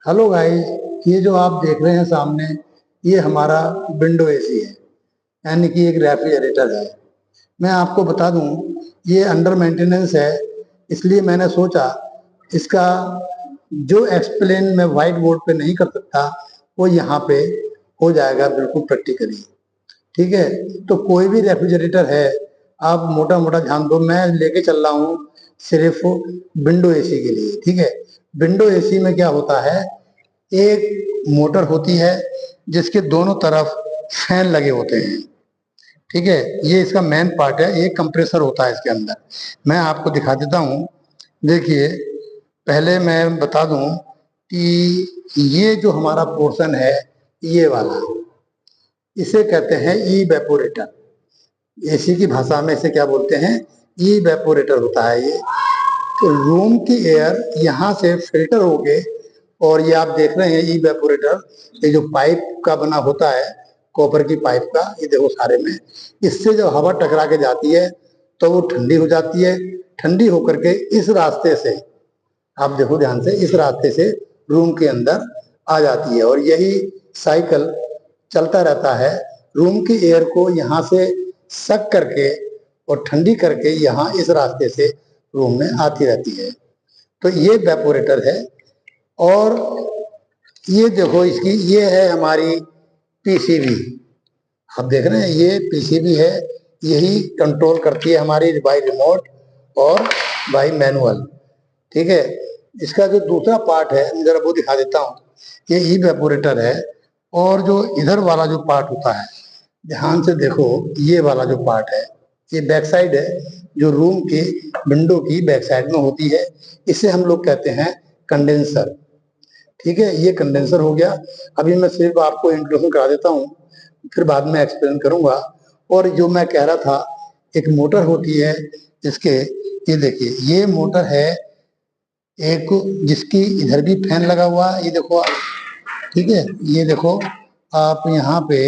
Hello guys, ये जो आप देख रहे हैं सामने, ये हमारा विंडो एसी है। यानी कि एक रेफ्रिजरेटर है। मैं आपको बता दूं, ये अंडर मेंटेनेंस है। इसलिए मैंने सोचा इसका जो एक्सप्लेन मैं व्हाइट बोर्ड पे नहीं कर सकता, वो यहाँ पे हो जाएगा बिल्कुल प्रैक्टिकली। ठीक है। तो कोई भी रेफ्रिजरेटर है, आप मोटा मोटा ध्यान दो। मैं लेके चल रहा हूँ सिर्फ विंडो एसी के लिए। ठीक है। विंडो एसी में क्या होता है, एक मोटर होती है जिसके दोनों तरफ फैन लगे होते हैं। ठीक है। ये इसका मेन पार्ट है। एक कंप्रेसर होता है इसके अंदर। मैं आपको दिखा देता हूँ। देखिए, पहले मैं बता दूं कि ये जो हमारा पोर्शन है, ये वाला, इसे कहते हैं इवेपोरेटर। एसी की भाषा में इसे क्या बोलते हैं, इवेपोरेटर होता है ये। तो रूम की एयर यहाँ से फिल्टर होके, और ये आप देख रहे हैं इवेपोरेटर, ये जो पाइप का बना होता है, कॉपर की पाइप का, ये देखो सारे में, इससे जब हवा टकरा के जाती है तो वो ठंडी हो जाती है। ठंडी होकर के इस रास्ते से, आप देखो ध्यान से, इस रास्ते से रूम के अंदर आ जाती है, और यही साइकिल चलता रहता है। रूम की एयर को यहाँ से सक करके और ठंडी करके यहाँ इस रास्ते से रूम में आती रहती है। तो ये वेपोरेटर है। और ये देखो, इसकी ये है हमारी पीसीबी। आप देख रहे हैं, ये पीसीबी है। यही कंट्रोल करती है हमारी बाई रिमोट और बाई मैनुअल। ठीक है। इसका जो दूसरा पार्ट है, मैं जरा वो दिखा देता हूँ। ये इवेपोरेटर है। और जो इधर वाला जो पार्ट होता है, ध्यान से देखो, ये वाला जो पार्ट है, ये बैक साइड है, जो रूम की विंडो की बैक साइड में होती है। इसे हम लोग कहते हैं कंडेंसर। ठीक है। ये कंडेंसर हो गया। अभी मैं सिर्फ आपको इंट्रोडक्शन करा देता हूँ, फिर बाद में एक्सप्लेन करूंगा। और जो मैं कह रहा था, एक मोटर होती है इसके, ये देखिए, ये मोटर है एक, जिसकी इधर भी फैन लगा हुआ है, ये देखो आप। ठीक है। ये देखो आप यहाँ पे,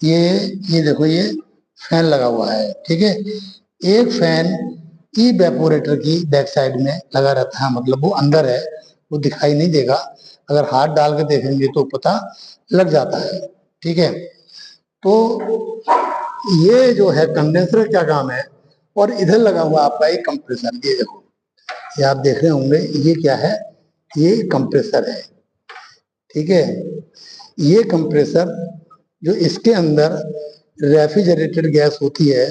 ये देखो, ये फैन लगा हुआ है। ठीक है। एक फैन इवेपोरेटर की बैक साइड में लगा रहता है, मतलब वो अंदर है, वो दिखाई नहीं देगा। अगर हाथ डाल के देखेंगे तो पता लग जाता है। ठीक है। तो ये जो है कंडेंसर क्या काम है। और इधर लगा हुआ आपका एक कंप्रेसर, ये देखो, ये आप देख रहे होंगे, ये क्या है, ये कंप्रेसर है। ठीक है। ये कंप्रेसर जो इसके अंदर रेफ्रिजरेटेड गैस होती है,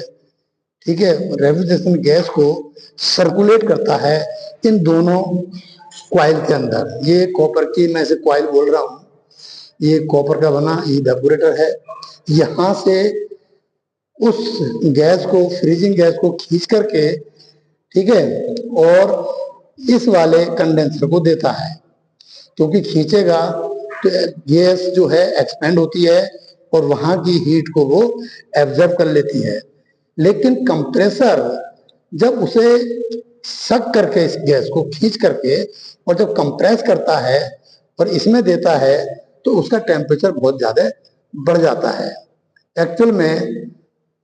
ठीक है, रेफ्रिजरेशन गैस को सर्कुलेट करता है इन दोनों क्वाइल के अंदर। ये कॉपर की मैं इसे क्वाइल बोल रहा हूँ। ये कॉपर का बना इवेपोरेटर है। यहाँ से उस गैस को, फ्रीजिंग गैस को खींच करके, ठीक है, और इस वाले कंडेंसर को देता है। क्योंकि खींचेगा तो गैस जो है एक्सपेंड होती है, और वहां की हीट को वो एब्जॉर्ब कर लेती है। लेकिन कंप्रेसर जब उसे सक करके, इस गैस को खींच करके, और जब कंप्रेस करता है और इसमें देता है, तो उसका टेम्परेचर बहुत ज्यादा बढ़ जाता है। एक्चुअल में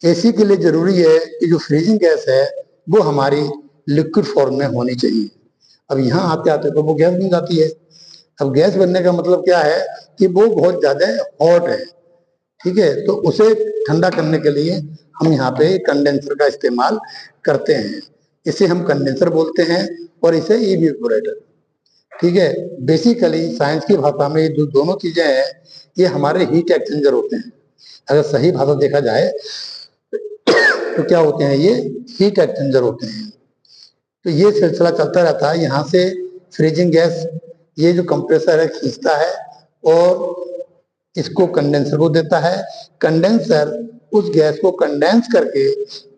एसी के लिए जरूरी है कि जो फ्रीजिंग गैस है वो हमारी लिक्विड फॉर्म में होनी चाहिए। अब यहाँ आते आते तो वो गैस बन जाती है। अब गैस बनने का मतलब क्या है कि वो बहुत ज्यादा हॉट है। ठीक है। तो उसे ठंडा करने के लिए हम यहाँ पे कंडेंसर का इस्तेमाल करते हैं। इसे हम कंडेंसर बोलते हैं, और इसे इवेपोरेटर। ठीक है। बेसिकली साइंस की भाषा में ये जो दोनों चीजें हैं, ये हमारे हीट एक्सचेंजर होते हैं। अगर सही भाषा देखा जाए तो क्या होते हैं, ये हीट एक्सचेंजर होते हैं। तो ये सिलसिला चलता रहता है। यहाँ से फ्रीजिंग गैस, ये जो कंप्रेसर है, खींचता है और इसको कंडेंसर को देता है। कंडेंसर उस गैस को कंडेंस करके,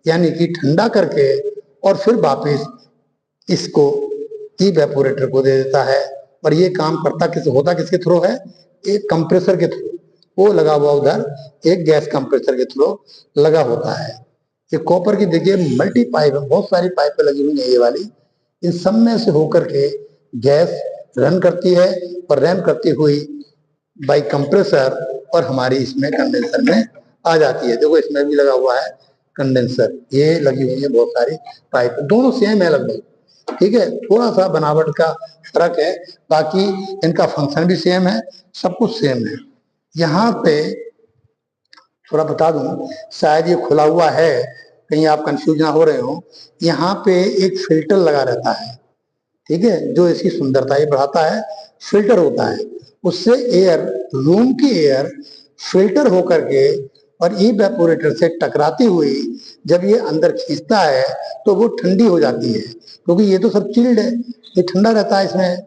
यानी कि ठंडा करके, और फिर वापस इसको इवेपोरेटर को दे देता है। और ये काम करता होता किसके थ्रू है, एक कंप्रेसर के थ्रू। वो लगा हुआ उधर एक गैस कंप्रेसर के थ्रू लगा होता है। ये कॉपर की देखिए मल्टी पाइप है, बहुत सारी पाइपें लगी हुई है ये वाली। इन सब में से होकर के गैस रन करती है, और रन करती हुई बाई कंप्रेसर और हमारी इसमें कंडेंसर में आ जाती है। देखो इसमें भी लगा हुआ है कंडेंसर, ये लगी हुई है बहुत सारी पाइप, दोनों सेम है लगभग। ठीक है, थोड़ा सा बनावट का फर्क है, बाकी इनका फंक्शन भी सेम है, सब कुछ सेम है। यहाँ पे थोड़ा बता दूं, शायद ये खुला हुआ है, कहीं आप कंफ्यूज ना हो रहे हो। यहाँ पे एक फिल्टर लगा रहता है, ठीक है, जो इसकी सुंदरता ये बढ़ाता है। फिल्टर होता है, उससे एयर, रूम की एयर फिल्टर होकर के और इवेपोरेटर से टकराती हुई जब ये अंदर खींचता है तो वो ठंडी हो जाती है, क्योंकि ये तो सब चिल्ड है, ये ठंडा रहता है इसमें,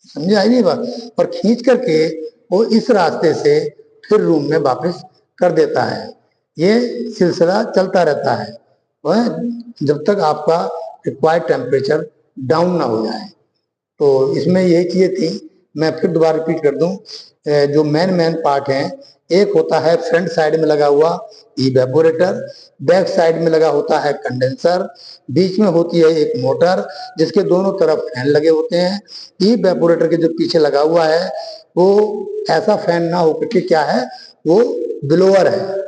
समझे आई नहीं बात। और खींच करके वो इस रास्ते से फिर रूम में वापस कर देता है। ये सिलसिला चलता रहता है वह, जब तक आपका रिक्वायर्ड टेम्परेचर डाउन ना हो जाए। तो इसमें यही चीजें थी। मैं फिर दोबारा रिपीट कर दूं, जो मेन मेन पार्ट हैं, एक होता है फ्रंट साइड में लगा हुआ इवेपोरेटर, बैक साइड में लगा होता है कंडेंसर, बीच में होती है एक मोटर जिसके दोनों तरफ फैन लगे होते हैं। इवेपोरेटर के जो पीछे लगा हुआ है वो ऐसा फैन ना होकर के क्या है, वो ब्लोअर है,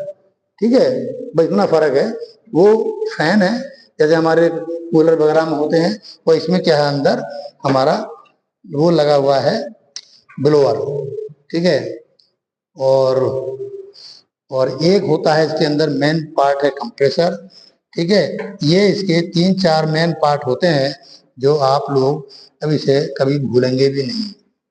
ठीक है, बस इतना फर्क है। वो फैन है जैसे हमारे कूलर वगैरह में होते हैं, और इसमें क्या है, अंदर हमारा वो लगा हुआ है ब्लोअर, ठीक है। और और एक होता है इसके अंदर मेन पार्ट है कंप्रेसर, ठीक है। ये इसके 3-4 मेन पार्ट होते हैं जो आप लोग कभी से कभी भूलेंगे भी नहीं,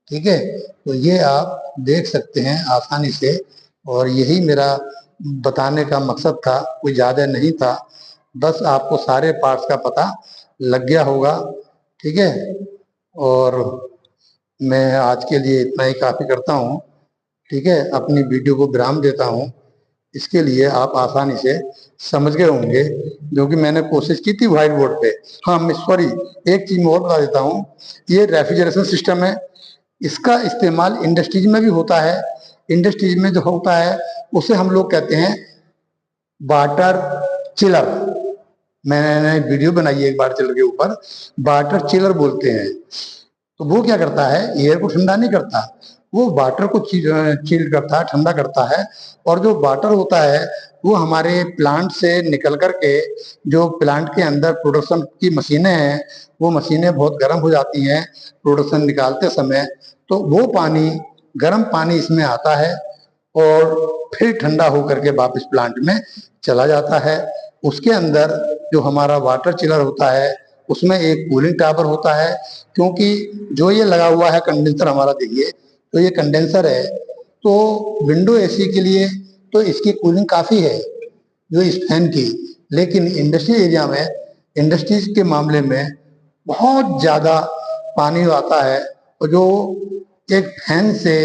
ठीक है। तो ये आप देख सकते हैं आसानी से, और यही मेरा बताने का मकसद था, कोई ज़्यादा नहीं था, बस आपको सारे पार्ट्स का पता लग गया होगा, ठीक है। और मैं आज के लिए इतना ही काफ़ी करता हूँ, ठीक है, अपनी वीडियो को विराम देता हूँ। इसके लिए आप आसानी से समझ गए होंगे, जो कि मैंने कोशिश की थी व्हाइट बोर्ड पे। हाँ, मैं सॉरी, एक चीज मैं और बता देता हूँ, ये रेफ्रिजरेशन सिस्टम है, इसका इस्तेमाल इंडस्ट्रीज में भी होता है। इंडस्ट्रीज में जो होता है उसे हम लोग कहते हैं वाटर चिलर। मैंने वीडियो बनाई है एक वाटर चिलर के ऊपर, वाटर चिलर बोलते हैं। तो वो क्या करता है, एयर को ठंडा नहीं करता, वो वाटर को चिल करता है, ठंडा करता है। और जो वाटर होता है वो हमारे प्लांट से निकल करके, जो प्लांट के अंदर प्रोडक्शन की मशीनें हैं, वो मशीनें बहुत गर्म हो जाती हैं प्रोडक्शन निकालते समय, तो वो पानी, गर्म पानी इसमें आता है और फिर ठंडा होकर के वापस प्लांट में चला जाता है। उसके अंदर जो हमारा वाटर चिलर होता है उसमें एक कूलिंग टावर होता है, क्योंकि जो ये लगा हुआ है कंडेंसर हमारा, देखिए, तो ये कंडेंसर है, तो विंडो एसी के लिए तो इसकी कूलिंग काफ़ी है जो इस फैन की, लेकिन इंडस्ट्री एरिया में, इंडस्ट्रीज के मामले में बहुत ज़्यादा पानी आता है, और जो एक फैन से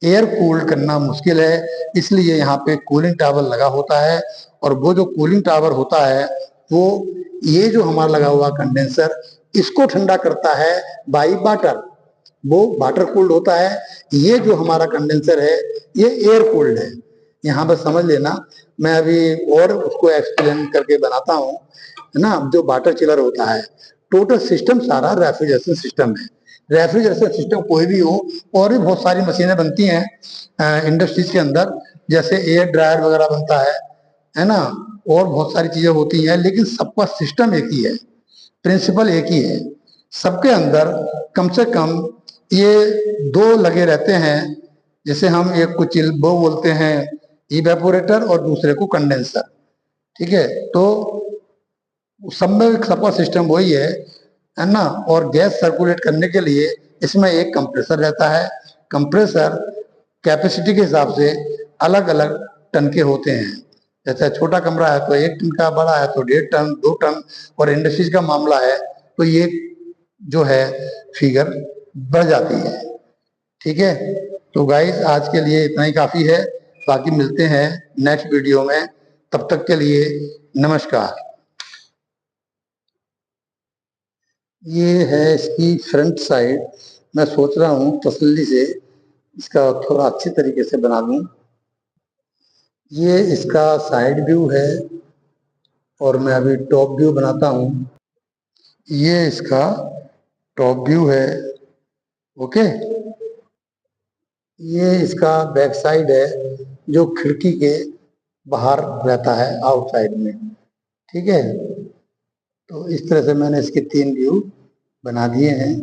एयर कूल्ड करना मुश्किल है, इसलिए यहाँ पे कूलिंग टावर लगा होता है। और वो जो कूलिंग टावर होता है वो, ये जो हमारा लगा हुआ कंडेंसर, इसको ठंडा करता है बाई वाटर, वो वाटर कूल्ड होता है। ये जो हमारा कंडेंसर है ये एयर कूल्ड है। यहाँ पर समझ लेना, मैं अभी और उसको एक्सप्लेन करके बनाता हूँ, है ना। जो वाटर चिलर होता है, टोटल सिस्टम सारा रेफ्रिजरेशन सिस्टम है। रेफ्रिजरेशन सिस्टम कोई भी हो, और भी बहुत सारी मशीनें बनती हैं इंडस्ट्रीज के अंदर, जैसे एयर ड्रायर वगैरह बनता है ना, और बहुत सारी चीजें होती हैं, लेकिन सबका सिस्टम एक ही है, प्रिंसिपल एक ही है। सबके अंदर कम से कम ये दो लगे रहते हैं, जैसे हम एक को चिल वो बोलते हैं इवेपोरेटर और दूसरे को कंडेंसर, ठीक है। तो सब में सबका सिस्टम वही है ना। और गैस सर्कुलेट करने के लिए इसमें एक कंप्रेसर रहता है। कंप्रेसर कैपेसिटी के हिसाब से अलग अलग टन के होते हैं, जैसे छोटा कमरा है तो 1 टन का, बड़ा है तो 1.5 टन, 2 टन, और इंडस्ट्रीज का मामला है तो ये जो है फिगर बढ़ जाती है, ठीक है। तो गाइस आज के लिए इतना ही काफी है, बाकी मिलते हैं नेक्स्ट वीडियो में, तब तक के लिए नमस्कार। ये है इसकी फ्रंट साइड, मैं सोच रहा हूँ तसल्ली से इसका थोड़ा अच्छी तरीके से बना दूं। ये इसका साइड व्यू है, और मैं अभी टॉप व्यू बनाता हूँ। ये इसका टॉप व्यू है, ओके। ये इसका बैक साइड है जो खिड़की के बाहर रहता है, आउटसाइड में, ठीक है। तो इस तरह से मैंने इसके 3 व्यू बना दिए हैं।